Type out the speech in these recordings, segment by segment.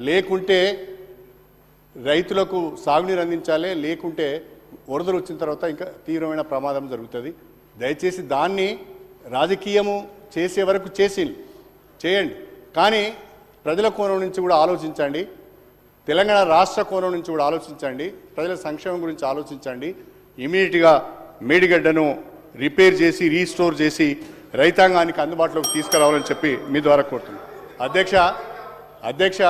లేకుంటే రైతులకు సాగునీరు అందించాలి, లేకుంటే వరదలు వచ్చిన తర్వాత ఇంకా తీవ్రమైన ప్రమాదం జరుగుతుంది. దయచేసి దాన్ని రాజకీయము చేసే వరకు చేయండి, కానీ ప్రజల కోణం నుంచి కూడా ఆలోచించండి, తెలంగాణ రాష్ట్ర కోణం నుంచి కూడా ఆలోచించండి, ప్రజల సంక్షేమం గురించి ఆలోచించండి. ఇమీడియట్గా మేడిగడ్డను రిపేర్ చేసి రీస్టోర్ చేసి రైతాంగానికి అందుబాటులోకి తీసుకురావాలని చెప్పి మీ ద్వారా కోరుతున్నాను. అధ్యక్ష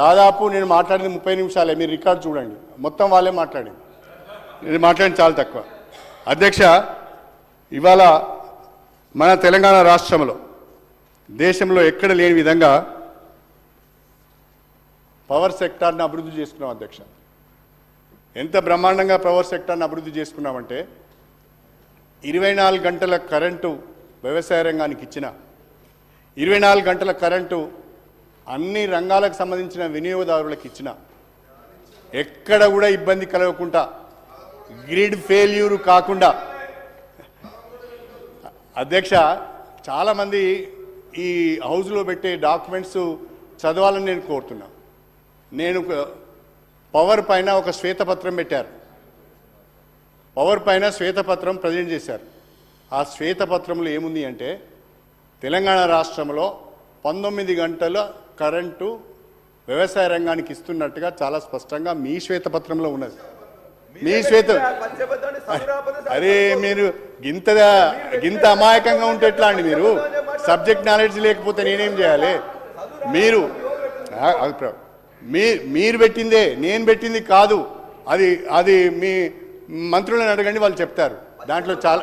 దాదాపు నేను మాట్లాడింది 30 నిమిషాలే, మీరు రికార్డు చూడండి, మొత్తం వాళ్ళే మాట్లాడింది, నేను మాట్లాడింది చాలా తక్కువ. అధ్యక్ష, ఇవాళ మన తెలంగాణ రాష్ట్రంలో దేశంలో ఎక్కడ లేని విధంగా పవర్ సెక్టార్ని అభివృద్ధి చేసుకున్నాం. అధ్యక్ష, ఎంత బ్రహ్మాండంగా పవర్ సెక్టార్ని అభివృద్ధి చేసుకున్నామంటే 24 గంటల కరెంటు వ్యవసాయ రంగానికి ఇచ్చిన, 24 గంటల కరెంటు అన్ని రంగాలకు సంబంధించిన వినియోగదారులకు ఇచ్చిన, ఎక్కడ కూడా ఇబ్బంది కలగకుండా, గ్రిడ్ ఫెయిల్యూర్ కాకుండా. అధ్యక్ష, చాలామంది ఈ హౌస్లో పెట్టే డాక్యుమెంట్స్ చదవాలని నేను కోరుతున్నా. నేను పవర్ పైన ఒక శ్వేతపత్రం పెట్టారు, పవర్ పైన శ్వేతపత్రం ప్రజెంట్ చేశారు. ఆ శ్వేతపత్రంలో ఏముంది అంటే తెలంగాణ రాష్ట్రంలో 19 గంటల కరెంటు వ్యవసాయ రంగానికి ఇస్తున్నట్టుగా చాలా స్పష్టంగా మీ శ్వేతపత్రంలో ఉన్నది. మీ అరే మీరు గింత అమాయకంగా ఉంటే ఎట్లా అండి? మీరు సబ్జెక్ట్ నాలెడ్జ్ లేకపోతే నేనేం చేయాలి? మీరు పెట్టిందే, నేను పెట్టింది కాదు. అది మీ మంత్రులను అడగండి, వాళ్ళు చెప్తారు. దాంట్లో చాలా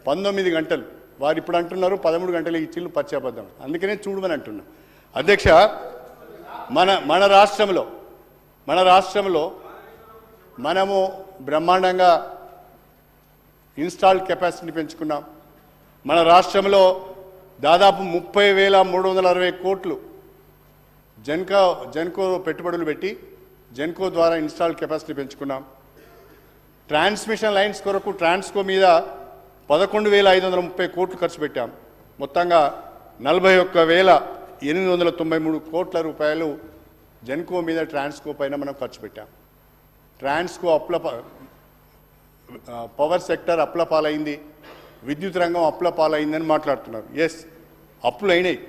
19 గంటలు, వారు ఇప్పుడు అంటున్నారు 13 గంటలు ఇచ్చిళ్ళు పచ్చాబద్ధం, అందుకనే చూడమని అంటున్నా. అధ్యక్ష, మన రాష్ట్రంలో మనము బ్రహ్మాండంగా ఇన్స్టాల్డ్ కెపాసిటీని పెంచుకున్నాం. మన రాష్ట్రంలో దాదాపు 30,360 కోట్లు జెన్కో పెట్టుబడులు పెట్టి జెన్కో ద్వారా ఇన్స్టాల్డ్ కెపాసిటీ పెంచుకున్నాం. ట్రాన్స్మిషన్ లైన్స్ కొరకు ట్రాన్స్కో మీద 11,530 కోట్లు ఖర్చు పెట్టాం. మొత్తంగా 41,893 కోట్ల రూపాయలు జెన్కో మీద ట్రాన్స్కో పైన మనం ఖర్చు పెట్టాం. ట్రాన్స్కో పవర్ సెక్టర్ అప్లపాలైంది, విద్యుత్ రంగం అప్లపాలైందని మాట్లాడుతున్నారు. ఎస్, అప్పులు అయినాయి.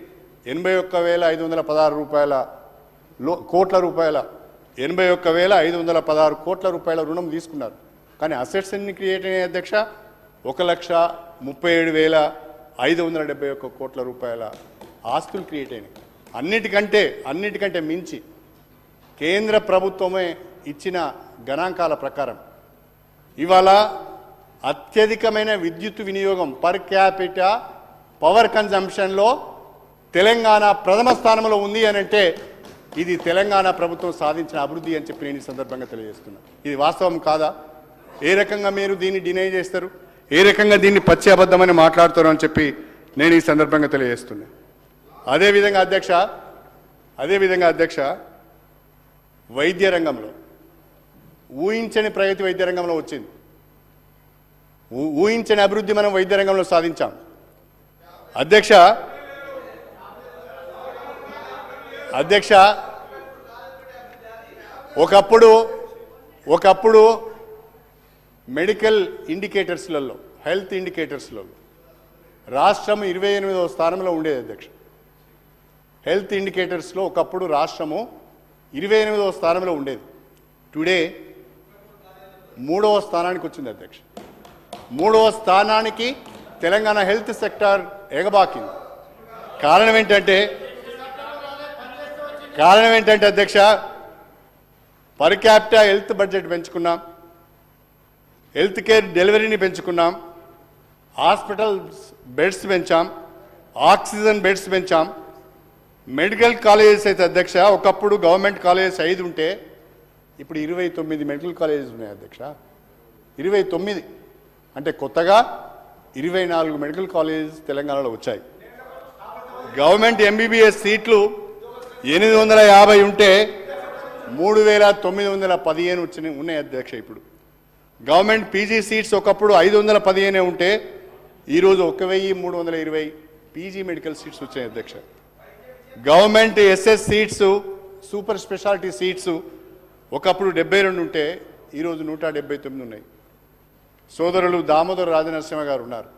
81,516 కోట్ల రూపాయల 81,516 కోట్ల రూపాయల రుణం తీసుకున్నారు. కానీ అసెట్స్ ఎన్ని క్రియేట్ అయినాయి అధ్యక్ష? 1,37,571 కోట్ల రూపాయల ఆస్తులు క్రియేట్ అయినాయి. అన్నిటికంటే మించి కేంద్ర ప్రభుత్వమే ఇచ్చిన గణాంకాల ప్రకారం ఇవాళ అత్యధికమైన విద్యుత్ వినియోగం పర్ క్యాపిటా పవర్ కన్జంప్షన్లో తెలంగాణ ప్రథమ స్థానంలో ఉంది అని అంటే ఇది తెలంగాణ ప్రభుత్వం సాధించిన అభివృద్ధి అని చెప్పి నేను ఈ సందర్భంగా తెలియజేస్తున్నాను. ఇది వాస్తవం కాదా? ఏ రకంగా మీరు దీన్ని డినై చేస్తారు? ఏ రకంగా దీన్ని పచ్చి అబద్ధమని మాట్లాడుతారు అని చెప్పి నేను ఈ సందర్భంగా తెలియజేస్తున్నాను. అదేవిధంగా అధ్యక్ష, వైద్య రంగంలో ఊహించని ప్రగతి వైద్య రంగంలో వచ్చింది. ఊహించని అభివృద్ధి మనం వైద్య రంగంలో సాధించాం. అధ్యక్ష, ఒకప్పుడు మెడికల్ ఇండికేటర్స్లలో, హెల్త్ ఇండికేటర్స్లలో రాష్ట్రం 28వ స్థానంలో ఉండేది. అధ్యక్ష, హెల్త్ ఇండికేటర్స్లో ఒకప్పుడు రాష్ట్రము 28వ స్థానంలో ఉండేది. టుడే 3వ స్థానానికి వచ్చింది. అధ్యక్ష, 3వ స్థానానికి తెలంగాణ హెల్త్ సెక్టార్ ఎగబాకింది. కారణం ఏంటంటే అధ్యక్ష, పర్ క్యాపిటా హెల్త్ బడ్జెట్ పెంచుకున్నాం, హెల్త్ కేర్ డెలివరీని పెంచుకున్నాం, హాస్పిటల్స్ బెడ్స్ పెంచాం, ఆక్సిజన్ బెడ్స్ పెంచాం. మెడికల్ కాలేజెస్ అయితే అధ్యక్ష, ఒకప్పుడు గవర్నమెంట్ కాలేజెస్ 5 ఉంటే ఇప్పుడు 29 మెడికల్ కాలేజెస్ ఉన్నాయి. అధ్యక్ష, 29 అంటే కొత్తగా 24 మెడికల్ కాలేజెస్ తెలంగాణలో వచ్చాయి. గవర్నమెంట్ ఎంబీబీఎస్ సీట్లు 850 ఉంటే 3,915 ఉన్నాయి. అధ్యక్ష, ఇప్పుడు గవర్నమెంట్ పీజీ సీట్స్ ఒకప్పుడు 515 ఉంటే ఈరోజు 1,320 పీజీ మెడికల్ సీట్స్ వచ్చాయి. అధ్యక్ష, government SS seats super specialty seats ఒకప్పుడు 72 ఉంటే ఈరోజు 179 ఉన్నాయి. సోదరులు దామోదర్ రాజనరసింహ గారు ఉన్నారు.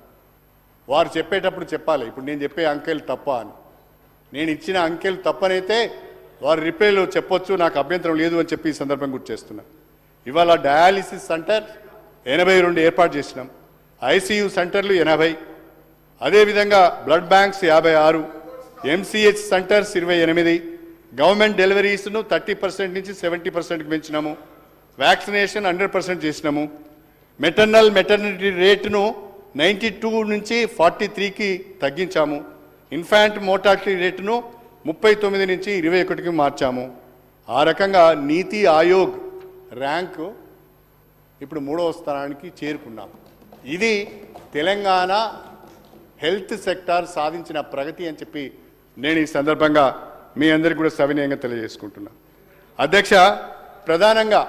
వారు చెప్పేటప్పుడు చెప్పాలి, ఇప్పుడు నేను చెప్పే అంకెలు తప్ప అని. నేను ఇచ్చిన అంకెలు తప్పనైతే వారు రిప్లైలో చెప్పొచ్చు, నాకు అభ్యంతరం లేదు అని చెప్పి ఈ సందర్భం గుర్తు చేస్తున్నా. ఇవాళ డయాలిసిస్ సెంటర్ 82 ఏర్పాటు చేసినాం, ఐసీయూ సెంటర్లు 80, అదేవిధంగా blood banks 56, MCH centers 28, government డెలివరీస్ను 30% నుంచి 70%కి పెంచినాము, వ్యాక్సినేషన్ 100% చేసినాము, మెటర్నిటీ రేటును 92 నుంచి 43కి తగ్గించాము, ఇన్ఫాంట్ మోర్టాలిటీ రేటును 39 నుంచి 21కి మార్చాము. ఆ రకంగా నీతి ఆయోగ్ ర్యాంకు ఇప్పుడు 3వ స్థానానికి చేరుకున్నాం. ఇది తెలంగాణ హెల్త్ సెక్టార్ సాధించిన ప్రగతి అని చెప్పి నేను ఈ సందర్భంగా మీ అందరికీ కూడా సవినయంగా తెలియజేసుకుంటున్నా. అధ్యక్ష, ప్రధానంగా